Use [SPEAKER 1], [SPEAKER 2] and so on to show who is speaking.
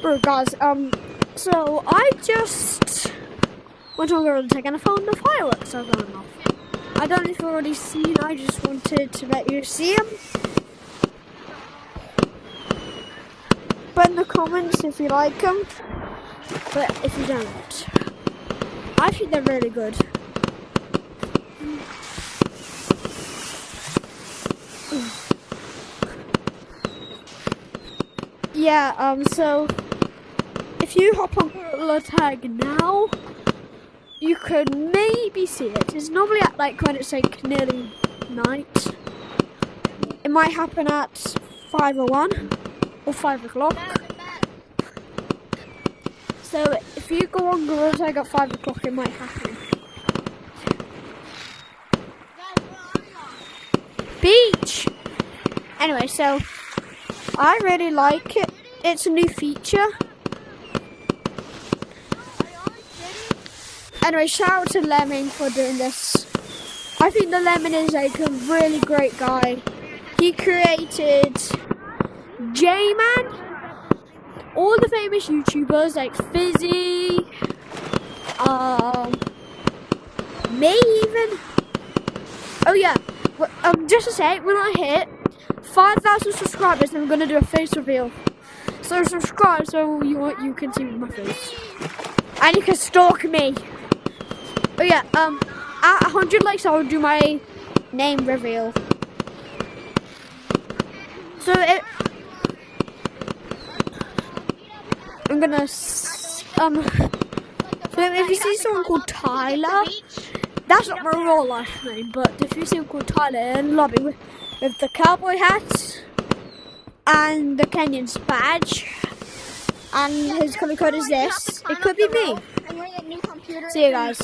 [SPEAKER 1] Bro, guys, so I just went on Gorilla Tag and I found the fireworks are going off. I don't know if you've already seen, I just wanted to let you see them. Put in the comments if you like them, but if you don't, I think they're really good. Yeah, so if you hop on Gorilla Tag now, you could maybe see it. It's normally at like when it's like nearly night. It might happen at 5:01 or 5 o'clock. So if you go on Gorilla Tag at 5 o'clock, it might happen. Beach! Anyway, so I really like it. It's a new feature. Anyway, shout out to Lemming for doing this. I think the Lemon is like a really great guy. He created J-Man, all the famous YouTubers like Fizzy, me even. Oh yeah, just to say, when I hit 5,000 subscribers, I'm gonna do a face reveal. So subscribe so you can see my face, and you can stalk me. Oh yeah, at 100 likes, I'll do my name reveal. So I'm gonna so if you see someone called Tyler, that's not my real life name, but if you see someone called Tyler in lobby with the cowboy hat and the Kenyans badge, and his color code is this, it could be me. See you guys.